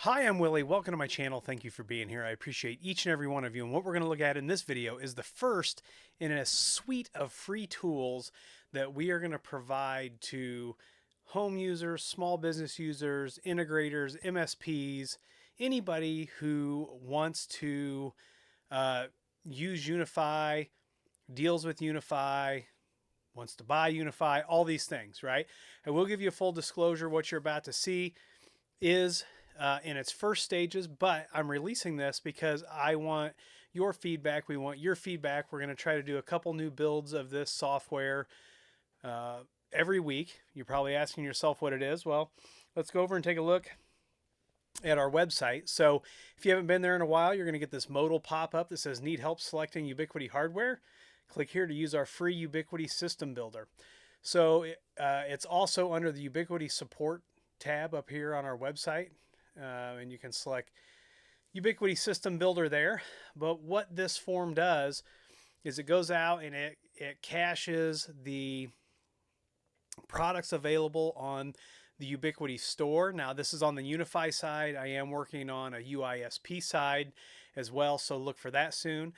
Hi, I'm Willie. Welcome to my channel. Thank you for being here. I appreciate each and every one of you. And what we're going to look at in this video is the first in a suite of free tools that we are going to provide to home users, small business users, integrators, MSPs, anybody who wants to uh, use UniFi, deals with UniFi, wants to buy UniFi, all these things, right? I will give you a full disclosure. What you're about to see is in its first stages, but I'm releasing this because I want your feedback. We want your feedback. We're going to try to do a couple new builds of this software uh, every week. You're probably asking yourself what it is. Well, let's go over and take a look at our website. So if you haven't been there in a while, you're going to get this modal pop-up that says need help selecting Ubiquiti hardware. Click here to use our free Ubiquiti System Builder. So it's also under the Ubiquiti support tab up here on our website, and you can select Ubiquiti System Builder there. But what this form does is it goes out and it caches the products available on the Ubiquiti store. Now this is on the UniFi side. I am working on a UISP side as well, so look for that soon.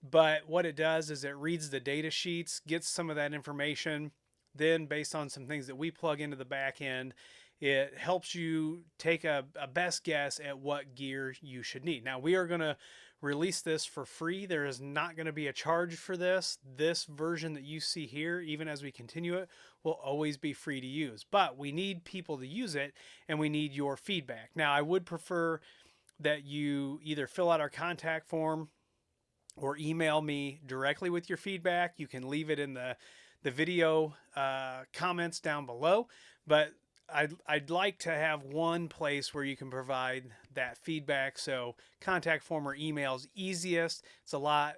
But what it does is it reads the data sheets, gets some of that information, then based on some things that we plug into the back end, it helps you take a best guess at what gear you should need. Now we are going to release this for free. There is not going to be a charge for this. This version that you see here, even as we continue it, will always be free to use. But we need people to use it, and we need your feedback. Now I would prefer that you either fill out our contact form or email me directly with your feedback. You can leave it in the video comments down below, but I'd like to have one place where you can provide that feedback. So contact form or email is easiest. That's a lot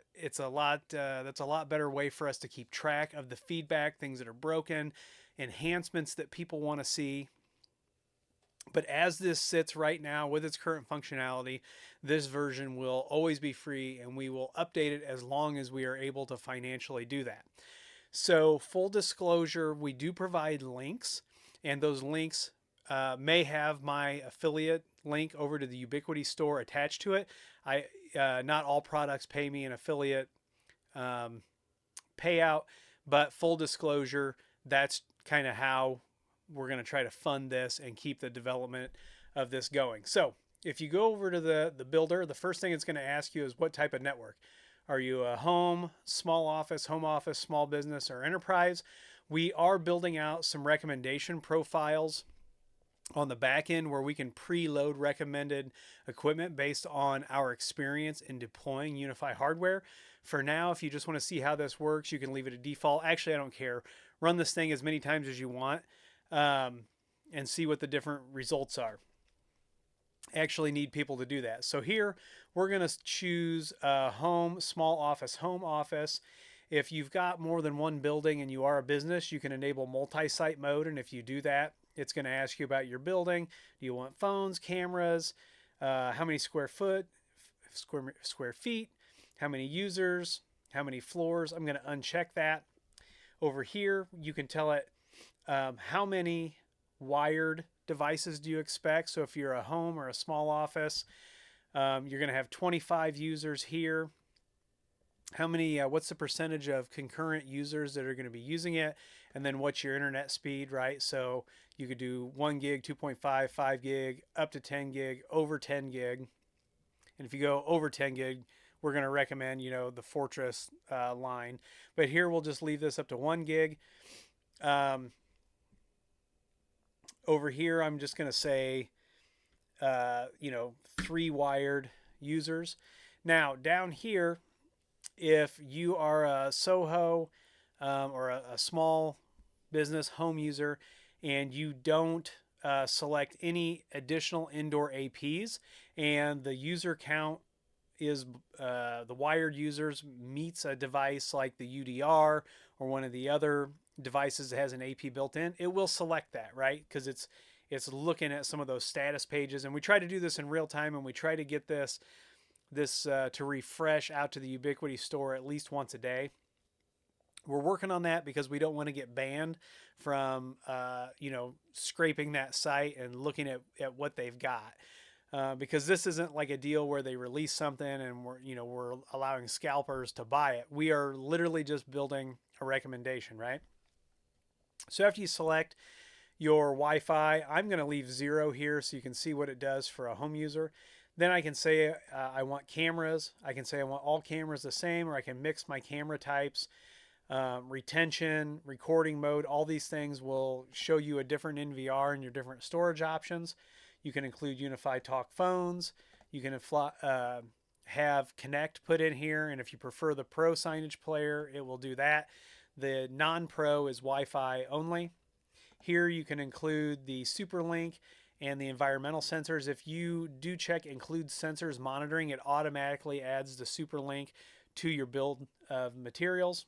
better way for us to keep track of the feedback, things that are broken, enhancements that people want to see. But as this sits right now with its current functionality, this version will always be free, and we will update it as long as we are able to financially do that. So full disclosure, we do provide links, and those links may have my affiliate link over to the Ubiquiti store attached to it. Not all products pay me an affiliate payout, but full disclosure, that's kind of how we're going to try to fund this and keep the development of this going. So if you go over to the builder, the first thing it's going to ask you is what type of network. Are you a home, small office, home office, small business, or enterprise? We are building out some recommendation profiles on the back end where we can preload recommended equipment based on our experience in deploying UniFi hardware. For now, if you just want to see how this works, you can leave it at default. Actually, I don't care. Run this thing as many times as you want and see what the different results are. Actually need people to do that. So here we're going to choose home, small office, home office. If you've got more than one building and you are a business, you can enable multi-site mode. And if you do that, it's going to ask you about your building. Do you want phones, cameras, how many square feet, how many users, how many floors? I'm going to uncheck that. Over here, you can tell it how many wired devices do you expect. So if you're a home or a small office, you're going to have 25 users here. How many, what's the percentage of concurrent users that are going to be using it? And then what's your internet speed, right? So you could do 1 gig, 2.5, 5 gig, up to 10 gig, over 10 gig. And if you go over 10 gig, we're going to recommend, the Fortress line. But here we'll just leave this up to 1 gig. Over here, I'm just going to say, 3 wired users. Now, down here, if you are a Soho or a small business home user and you don't select any additional indoor APs and the user count is the wired users meets a device like the UDR or one of the other devices that has an AP built in, it will select that, right? Because it's looking at some of those status pages, and we try to do this in real time, and we try to get this to refresh out to the Ubiquiti store at least once a day. We're working on that because we don't want to get banned from scraping that site and looking at what they've got. because this isn't like a deal where they release something and we're allowing scalpers to buy it. We are literally just building a recommendation, right? So after you select your Wi-Fi, I'm going to leave 0 here so you can see what it does for a home user. Then I can say I want cameras. I can say I want all cameras the same, or I can mix my camera types. Retention, recording mode, all these things will show you a different NVR and your different storage options. You can include UniFi Talk phones. You can have Connect put in here, and if you prefer the Pro signage player, it will do that. The non-Pro is Wi-Fi only. Here you can include the SuperLink and the environmental sensors. If you do check include sensors monitoring, it automatically adds the SuperLink to your build of materials,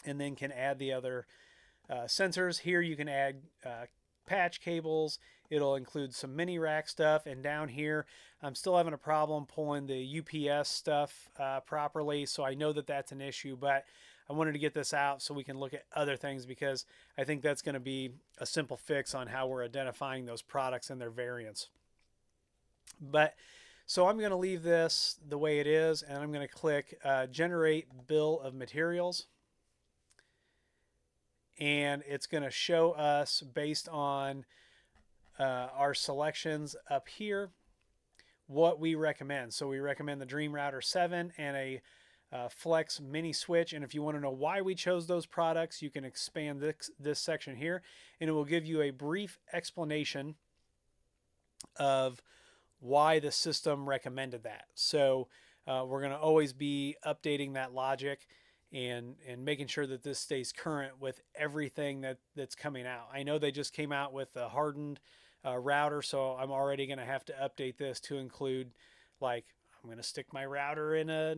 and then can add the other sensors. Here you can add patch cables. It'll include some mini rack stuff, and down here I'm still having a problem pulling the UPS stuff properly, so I know that that's an issue, but I wanted to get this out so we can look at other things, because I think that's going to be a simple fix on how we're identifying those products and their variants. But so I'm going to leave this the way it is, and I'm going to click generate bill of materials. And it's going to show us, based on our selections up here, what we recommend. So we recommend the Dream Router 7 and a Flex mini switch. And if you want to know why we chose those products, you can expand this section here, and it will give you a brief explanation of why the system recommended that. So we're going to always be updating that logic and making sure that this stays current with everything that's coming out. I know they just came out with a hardened router, so I'm already going to have to update this to include, like, I'm going to stick my router in a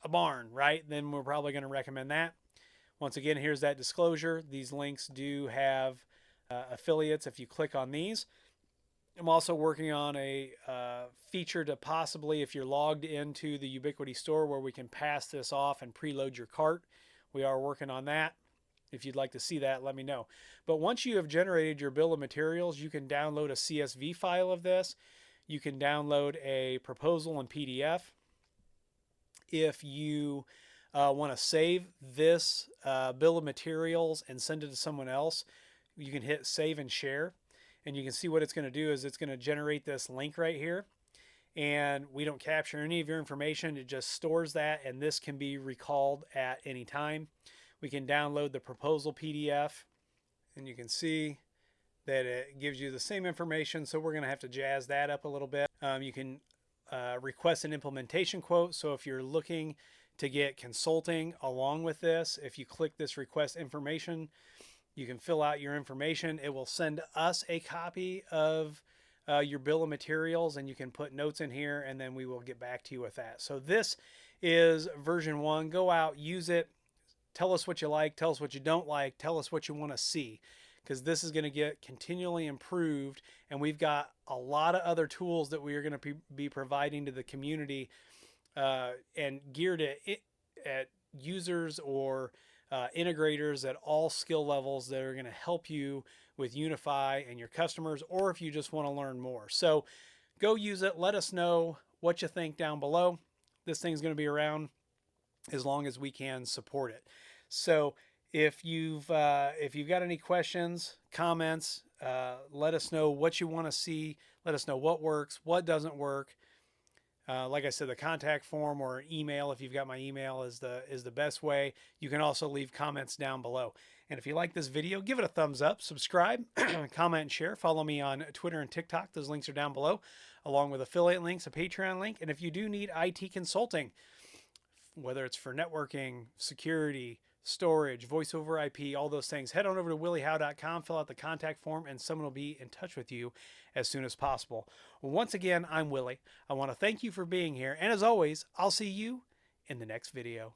barn, right? Then we're probably going to recommend that. Once again, here's that disclosure. These links do have affiliates if you click on these. I'm also working on a feature to possibly, if you're logged into the Ubiquiti store, where we can pass this off and preload your cart. We are working on that. If you'd like to see that, let me know. But once you have generated your bill of materials, you can download a CSV file of this. You can download a proposal in PDF. If you want to save this bill of materials and send it to someone else, you can hit save and share. And you can see what it's going to do is it's going to generate this link right here. And we don't capture any of your information. It just stores that, and this can be recalled at any time. We can download the proposal PDF, and you can see that it gives you the same information. So we're going to have to jazz that up a little bit. You can request an implementation quote. So if you're looking to get consulting along with this, if you click this request information, you can fill out your information. It will send us a copy of your bill of materials, and you can put notes in here, and then we will get back to you with that. So this is version 1. Go out, use it. Tell us what you like. Tell us what you don't like. Tell us what you want to see, because this is going to get continually improved, and we've got a lot of other tools that we are going to be providing to the community and geared at users or integrators at all skill levels that are going to help you with UniFi and your customers, or if you just want to learn more. So go use it. Let us know what you think down below. This thing's going to be around as long as we can support it. So if you've got any questions, comments, let us know what you want to see. Let us know what works, what doesn't work. Like I said, the contact form or email, if you've got my email, is the best way. You can also leave comments down below. And if you like this video, give it a thumbs up, subscribe, comment, and share. Follow me on Twitter and TikTok. Those links are down below, along with affiliate links, a Patreon link. And if you do need IT consulting, whether it's for networking, security, storage, voice over IP, all those things, head on over to williehowe.com, fill out the contact form, and someone will be in touch with you as soon as possible. Once again, I'm Willie. I want to thank you for being here. And as always, I'll see you in the next video.